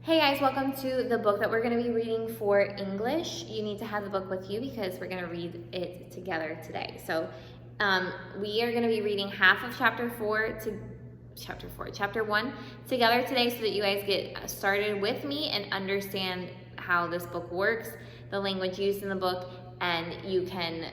Hey guys, welcome to the book that we're going to be reading for English. You need to have the book with you because we're going to read it together today. So we are going to be reading half of chapter 1 together today so that you guys get started with me and understand how this book works, the language used in the book, and you can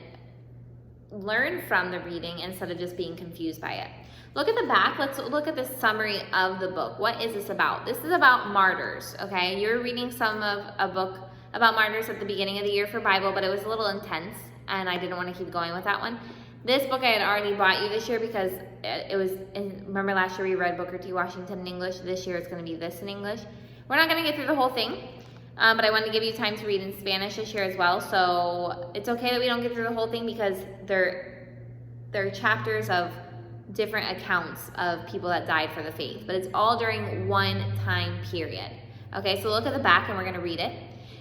learn from the reading instead of just being confused by it. Look at the back. Let's look at the summary of the book. What is this about? This is about martyrs, okay? You're reading some of a book about martyrs at the beginning of the year for Bible, but it was a little intense, and I didn't want to keep going with that one. This book I had already bought you this year because it was, remember last year we read Booker T. Washington in English. This year it's going to be this in English. We're not going to get through the whole thing, but I wanted to give you time to read in Spanish this year as well, so it's okay that we don't get through the whole thing because they're chapters of different accounts of people that died for the faith, but it's all during one time period. Okay, so look at the back and we're going to read it.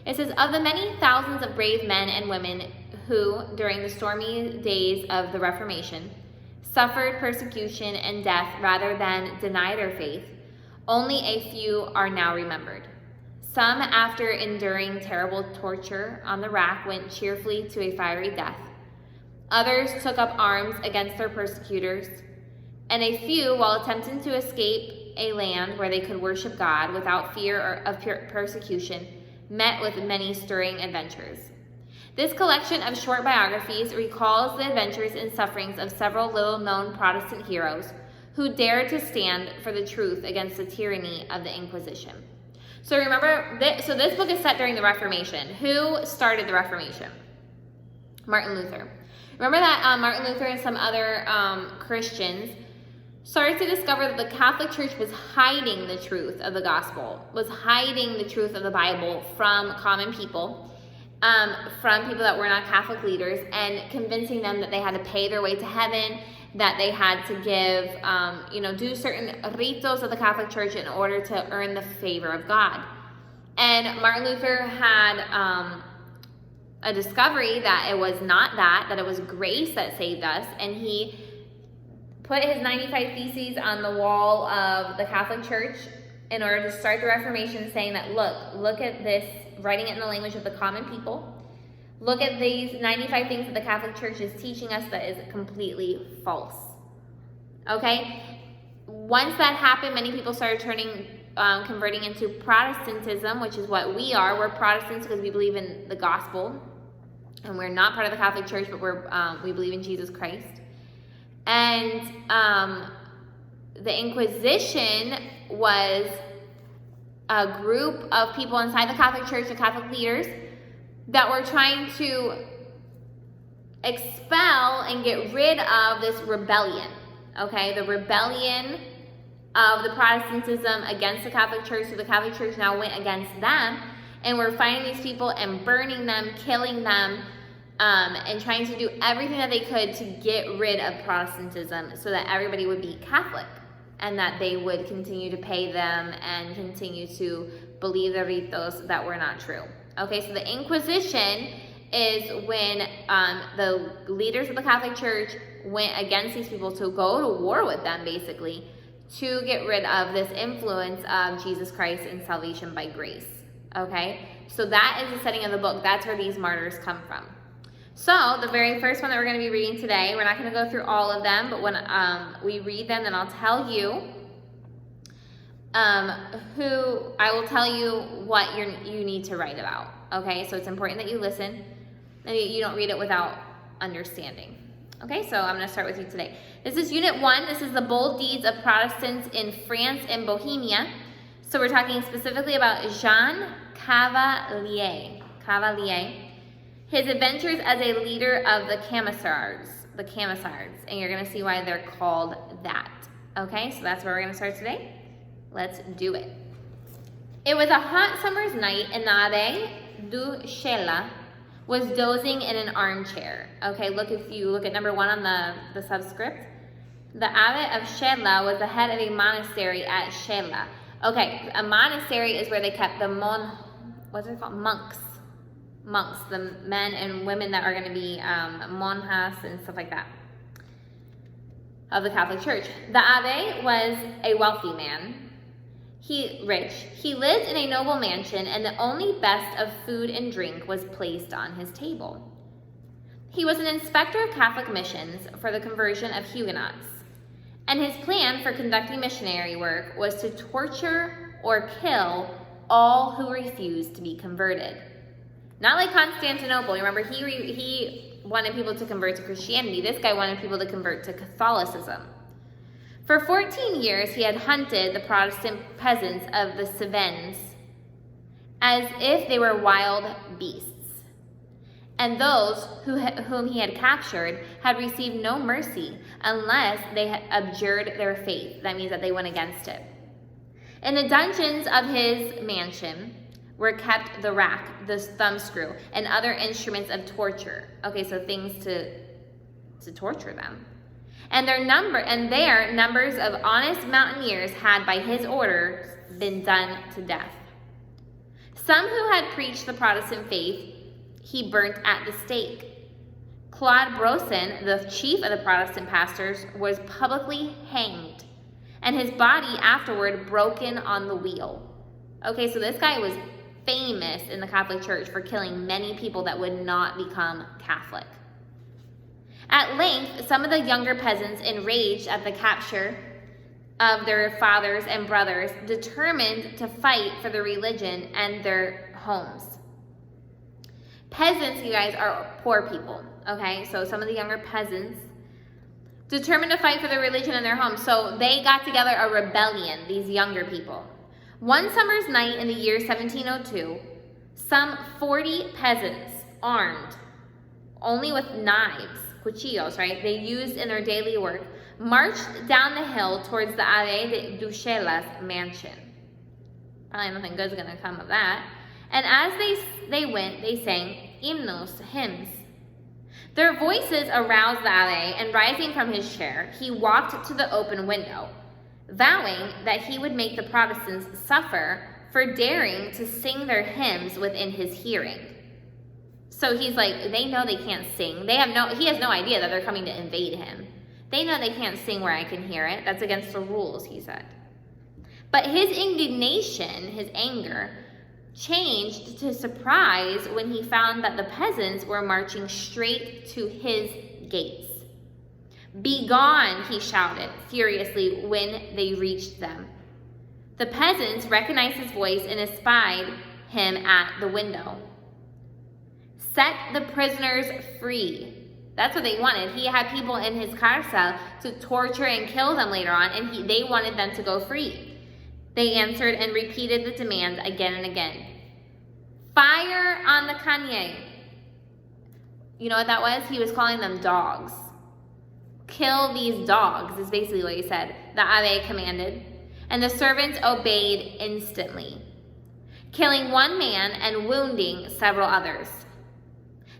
It says, of the many thousands of brave men and women who, during the stormy days of the Reformation, suffered persecution and death rather than deny their faith, only a few are now remembered. Some, after enduring terrible torture on the rack, went cheerfully to a fiery death. Others took up arms against their persecutors, and a few, while attempting to escape a land where they could worship God without fear of persecution, met with many stirring adventures. This collection of short biographies recalls the adventures and sufferings of several little-known Protestant heroes who dared to stand for the truth against the tyranny of the Inquisition. So remember, this book is set during the Reformation. Who started the Reformation? Martin Luther. Remember that Martin Luther and some other Christians started to discover that the Catholic Church was hiding the truth of the gospel, was hiding the truth of the Bible from common people, from people that were not Catholic leaders, and convincing them that they had to pay their way to heaven, that they had to give, do certain ritos of the Catholic Church in order to earn the favor of God. And Martin Luther had a discovery that it was not that it was grace that saved us, and he put his 95 Theses on the wall of the Catholic Church in order to start the Reformation, saying that, look at this, writing it in the language of the common people. Look at these 95 things that the Catholic Church is teaching us that is completely false. Okay? Once that happened, many people started converting into Protestantism, which is what we are. We're Protestants because we believe in the gospel, and we're not part of the Catholic Church, but we believe in Jesus Christ. And the Inquisition was a group of people inside the Catholic Church, the Catholic leaders, that were trying to expel and get rid of this rebellion, okay? The rebellion of the Protestantism against the Catholic Church, so the Catholic Church now went against them, and we're finding these people and burning them, killing them, and trying to do everything that they could to get rid of Protestantism so that everybody would be Catholic and that they would continue to pay them and continue to believe the ritos that were not true. Okay, so the Inquisition is when the leaders of the Catholic Church went against these people to go to war with them, basically, to get rid of this influence of Jesus Christ and salvation by grace. Okay, so that is the setting of the book. That's where these martyrs come from. So the very first one that we're going to be reading today, we're not going to go through all of them, but when we read them, then I'll tell you what you need to write about. Okay, so it's important that you listen and you don't read it without understanding. Okay, so I'm going to start with you today. This is Unit 1. This is the bold deeds of Protestants in France and Bohemia. So we're talking specifically about Jean Cavalier. His adventures as a leader of the Camisards, and you're going to see why they're called that. Okay, so that's where we're going to start today. Let's do it. It was a hot summer's night, and the Abbé du Chela was dozing in an armchair. Okay, if you look at number 1 on the subscript, the Abbé of Chela was the head of a monastery at Chela. Okay, a monastery is where they kept the monks, the men and women that are going to be monjas and stuff like that of the Catholic Church. The Abbé was a wealthy man. He lived in a noble mansion, and the only best of food and drink was placed on his table. He was an inspector of Catholic missions for the conversion of Huguenots, and his plan for conducting missionary work was to torture or kill all who refused to be converted. Not like Constantinople. Remember, he wanted people to convert to Christianity. This guy wanted people to convert to Catholicism. For 14 years, he had hunted the Protestant peasants of the Cevennes as if they were wild beasts. And those whom he had captured had received no mercy unless they had abjured their faith. That means that they went against it. In the dungeons of his mansion were kept the rack, the thumbscrew, and other instruments of torture. Okay, so things to torture them. And their numbers of honest mountaineers had, by his orders, been done to death. Some who had preached the Protestant faith he burnt at the stake. Claude Brosson, the chief of the Protestant pastors, was publicly hanged, and his body afterward broken on the wheel. Okay, so this guy was famous in the Catholic Church for killing many people that would not become Catholic. At length, some of the younger peasants, enraged at the capture of their fathers and brothers, determined to fight for their religion and their homes. Peasants, you guys, are poor people, okay? So some of the younger peasants determined to fight for their religion and their homes. So they got together a rebellion, these younger people. One summer's night in the year 1702, some 40 peasants, armed only with knives, cuchillos, right, they used in their daily work, marched down the hill towards the Abbe de Duchela's mansion. Probably nothing good's going to come of that. And as they went, they sang hymnos, hymns. Their voices aroused the Abbe, and rising from his chair, he walked to the open window, vowing that he would make the Protestants suffer for daring to sing their hymns within his hearing. So he's like, they know they can't sing. He has no idea that they're coming to invade him. They know they can't sing where I can hear it. That's against the rules, he said. But his indignation, his anger, changed to surprise when he found that the peasants were marching straight to his gates. "Begone," he shouted furiously when they reached them. The peasants recognized his voice and espied him at the window. "Set the prisoners free." That's what they wanted. He had people in his cárcel to torture and kill them later on, and they wanted them to go free. They answered and repeated the demand again and again. "Fire on the canaille." You know what that was? He was calling them dogs. "Kill these dogs," is basically what he said. The Abbe commanded, and the servants obeyed instantly, killing one man and wounding several others.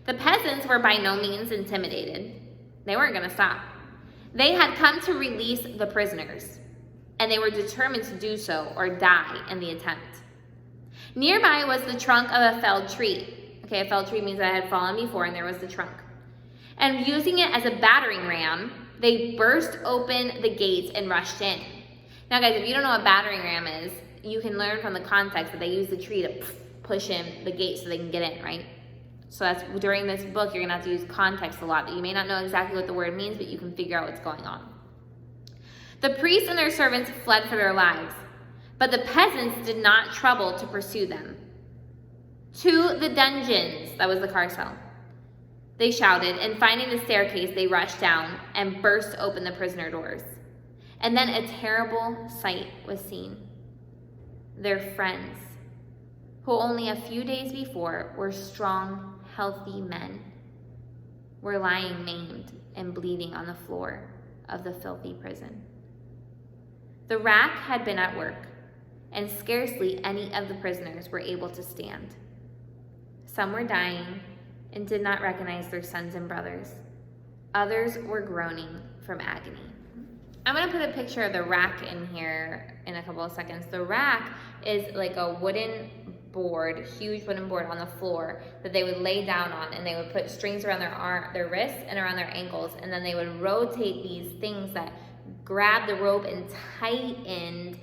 The peasants were by no means intimidated. They weren't going to stop. They had come to release the prisoners, and they were determined to do so or die in the attempt. Nearby was the trunk of a felled tree. Okay, a felled tree means that it had fallen before, and there was the trunk. And using it as a battering ram, they burst open the gates and rushed in. Now, guys, if you don't know what battering ram is, you can learn from the context that they use the tree to push in the gate so they can get in, right? So that's during this book, you're going to have to use context a lot. You may not know exactly what the word means, but you can figure out what's going on. The priests and their servants fled for their lives, but the peasants did not trouble to pursue them. "To the dungeons," that was the carcel, they shouted, and finding the staircase, they rushed down and burst open the prisoner doors. And then a terrible sight was seen. Their friends, who only a few days before were strong, healthy men, were lying maimed and bleeding on the floor of the filthy prison. The rack had been at work, and scarcely any of the prisoners were able to stand. Some were dying and did not recognize their sons and brothers. Others were groaning from agony. I'm going to put a picture of the rack in here in a couple of seconds. The rack is like a wooden board, huge wooden board on the floor that they would lay down on, and they would put strings around their wrists and around their ankles, and then they would rotate these things that grabbed the rope and tightened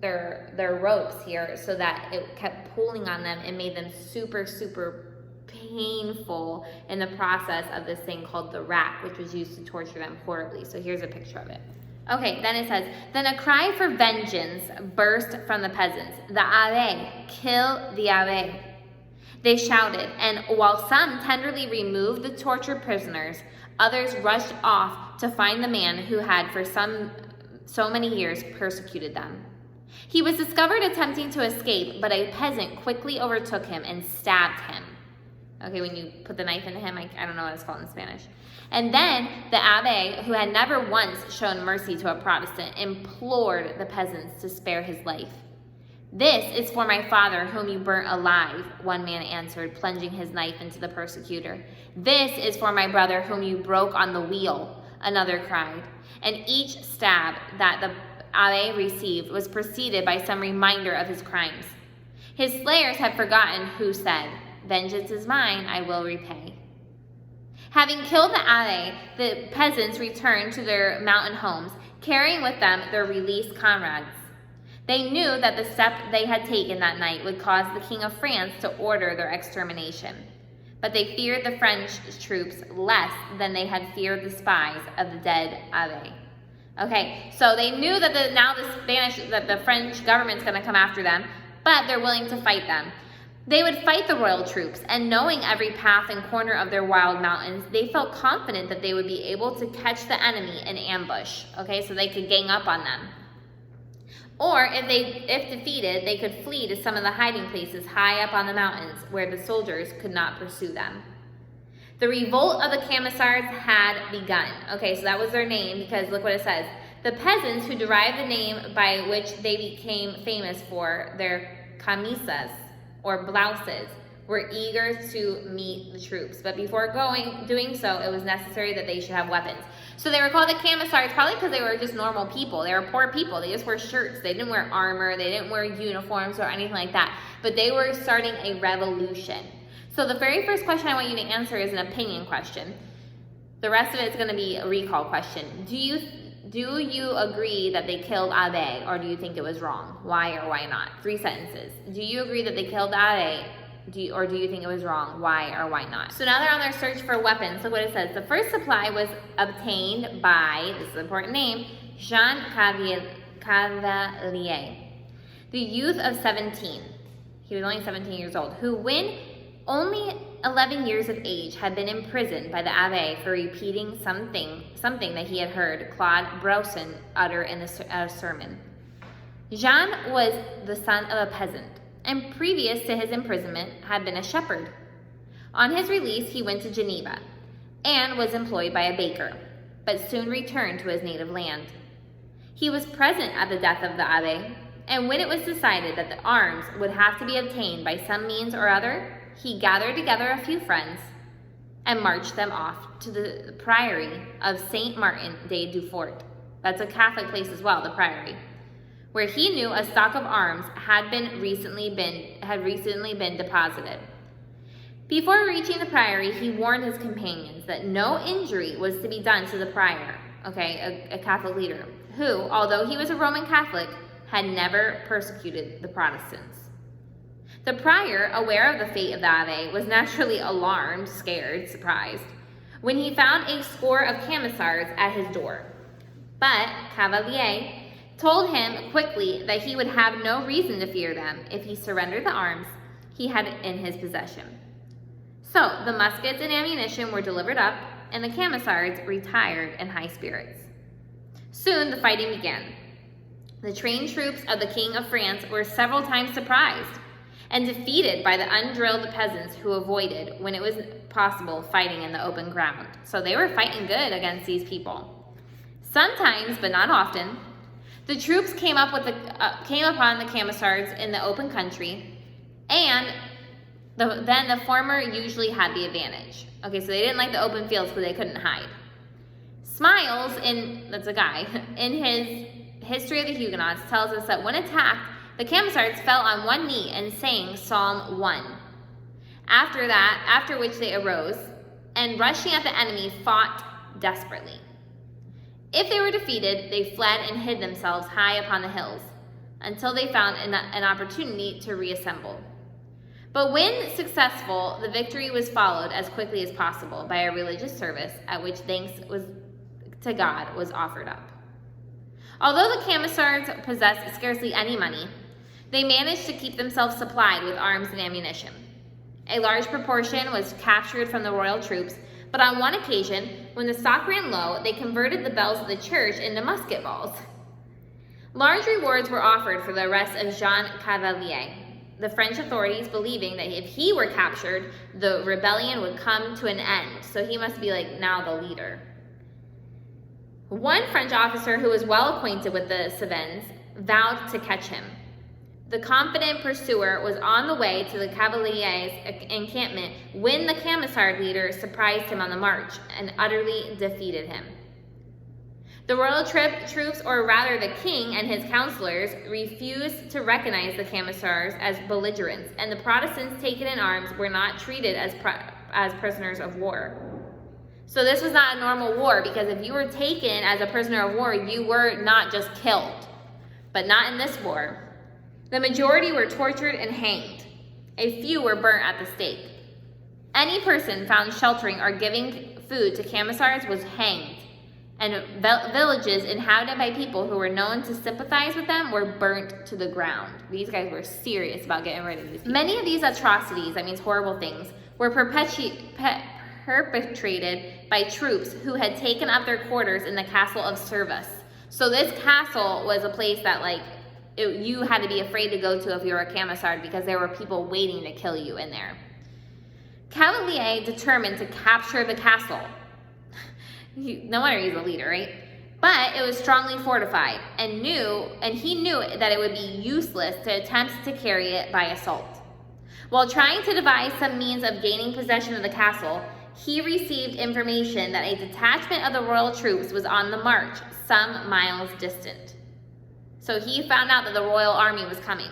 their ropes here so that it kept pulling on them and made them super, super painful in the process of this thing called the rack, which was used to torture them horribly. So here's a picture of it. Okay, then it says, then a cry for vengeance burst from the peasants. The Abbe, kill the Abbe. They shouted, and while some tenderly removed the tortured prisoners, others rushed off to find the man who had for so many years persecuted them. He was discovered attempting to escape, but a peasant quickly overtook him and stabbed him. Okay, when you put the knife into him, I don't know what it's called in Spanish. And then the Abbe, who had never once shown mercy to a Protestant, implored the peasants to spare his life. This is for my father, whom you burnt alive, one man answered, plunging his knife into the persecutor. This is for my brother, whom you broke on the wheel, another cried. And each stab that the Abbe received was preceded by some reminder of his crimes. His slayers had forgotten who said, vengeance is mine, I will repay. Having killed the Abbe, the peasants returned to their mountain homes, carrying with them their released comrades. They knew that the step they had taken that night would cause the King of France to order their extermination. But they feared the French troops less than they had feared the spies of the dead Abbe. Okay, so they knew that the French government's going to come after them, but they're willing to fight them. They would fight the royal troops, and knowing every path and corner of their wild mountains, they felt confident that they would be able to catch the enemy in ambush, okay, so they could gang up on them. Or, if defeated, they could flee to some of the hiding places high up on the mountains where the soldiers could not pursue them. The revolt of the Camisards had begun. Okay, so that was their name because look what it says. The peasants who derived the name by which they became famous for their camisas, or blouses, were eager to meet the troops. But before doing so, it was necessary that they should have weapons. So they were called the Camisards probably because they were just normal people. They were poor people. They just wore shirts. They didn't wear armor. They didn't wear uniforms or anything like that. But they were starting a revolution. So the very first question I want you to answer is an opinion question. The rest of it is going to be a recall question. Do you agree that they killed Abbe, or do you think it was wrong? Why or why not? 3 sentences. Do you agree that they killed Abbe, or do you think it was wrong? Why or why not? So now they're on their search for weapons. Look what it says. The first supply was obtained by, this is an important name, Jean Cavalier, the youth of 17. He was only 17 years old, who when only 11 years of age had been imprisoned by the Abbe for repeating something that he had heard Claude Brosson utter in a sermon. Jean was the son of a peasant, and previous to his imprisonment had been a shepherd. On his release, he went to Geneva and was employed by a baker, but soon returned to his native land. He was present at the death of the Abbe, and when it was decided that the arms would have to be obtained by some means or other, he gathered together a few friends and marched them off to the priory of Saint Martin de Dufort. That's a Catholic place as well, the priory, where he knew a stock of arms had recently been deposited. Before reaching the priory, he warned his companions that no injury was to be done to the prior, okay, a Catholic leader, who, although he was a Roman Catholic, had never persecuted the Protestants. The prior, aware of the fate of the Abbe, was naturally alarmed, scared, surprised, when he found a score of Camisards at his door. But Cavalier told him quickly that he would have no reason to fear them if he surrendered the arms he had in his possession. So the muskets and ammunition were delivered up, and the Camisards retired in high spirits. Soon the fighting began. The trained troops of the King of France were several times surprised and defeated by the undrilled peasants who avoided, when it was possible, fighting in the open ground. So they were fighting good against these people. Sometimes, but not often, the troops came upon the Camisards in the open country, and then the former usually had the advantage. Okay, so they didn't like the open fields because they couldn't hide. Smiles, that's a guy, in his History of the Huguenots tells us that when attacked, the Camisards fell on one knee and sang Psalm 1. After which they arose, and rushing at the enemy, fought desperately. If they were defeated, they fled and hid themselves high upon the hills. until they found an opportunity to reassemble. But when successful, the victory was followed as quickly as possible by a religious service at which thanks to God was offered up. Although the Camisards possessed scarcely any money, they managed to keep themselves supplied with arms and ammunition. A large proportion was captured from the royal troops, but on one occasion, when the stock ran low, they converted the bells of the church into musket balls. Large rewards were offered for the arrest of Jean Cavalier, the French authorities believing that if he were captured, the rebellion would come to an end, so he must be now the leader. One French officer who was well acquainted with the Cévennes vowed to catch him. The confident pursuer was on the way to the Cavaliers' encampment when the Camisard leader surprised him on the march and utterly defeated him. The royal troops, or rather the king and his counselors, refused to recognize the Camisards as belligerents, and the Protestants taken in arms were not treated as prisoners of war. So this was not a normal war, because if you were taken as a prisoner of war, you were not just killed. But not in this war. The majority were tortured and hanged. A few were burnt at the stake. Any person found sheltering or giving food to Camisards was hanged, and villages inhabited by people who were known to sympathize with them were burnt to the ground. These guys were serious about getting rid of these people. Many of these atrocities, that means horrible things, were perpetrated by troops who had taken up their quarters in the castle of Servus. So this castle was a place that you had to be afraid to go to if you were a Camisard, because there were people waiting to kill you in there. Cavalier determined to capture the castle. No wonder he's a leader, right? But it was strongly fortified, and he knew that it would be useless to attempt to carry it by assault. While trying to devise some means of gaining possession of the castle, he received information that a detachment of the royal troops was on the march some miles distant. So he found out that the royal army was coming.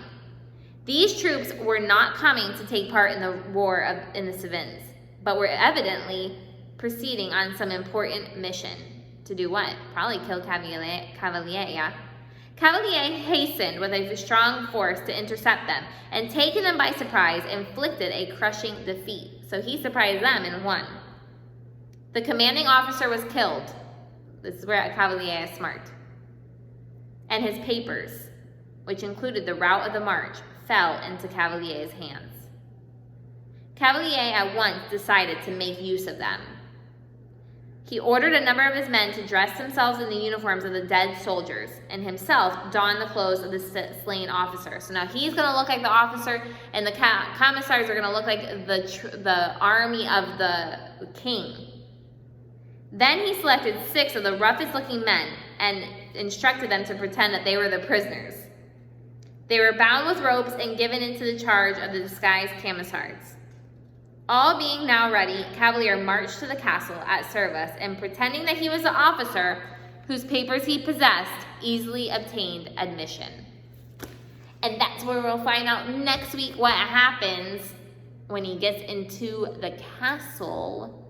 These troops were not coming to take part in the war in the Cévennes, but were evidently proceeding on some important mission. To do what? Probably kill Cavalier, yeah? Cavalier hastened with a strong force to intercept them, and taking them by surprise, inflicted a crushing defeat. So he surprised them and won. The commanding officer was killed. This is where Cavalier is smart. And his papers, which included the route of the march, fell into Cavalier's hands. Cavalier at once decided to make use of them. He ordered a number of his men to dress themselves in the uniforms of the dead soldiers, and himself don the clothes of the slain officer. So now he's going to look like the officer, and the commissars are going to look like the army of the king. Then he selected 6 of the roughest-looking men and instructed them to pretend that they were the prisoners. They were bound with ropes and given into the charge of the disguised Camisards. All being now ready, Cavalier marched to the castle at Servus, and pretending that he was the officer whose papers he possessed, easily obtained admission. And that's where we'll find out next week what happens when he gets into the castle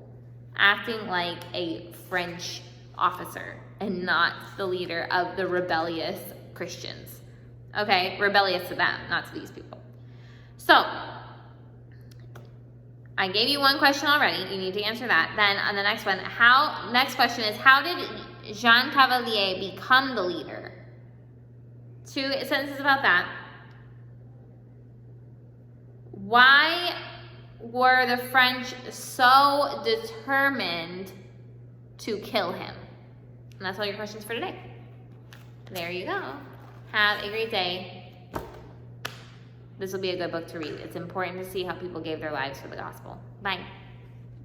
acting like a French officer and not the leader of the rebellious Christians. Okay, rebellious to them, not to these people. So, I gave you one question already. You need to answer that. Then on the next one, next question is, how did Jean Cavalier become the leader? 2 sentences about that. Why were the French so determined to kill him? And that's all your questions for today. There you go. Have a great day. This will be a good book to read. It's important to see how people gave their lives for the gospel. Bye.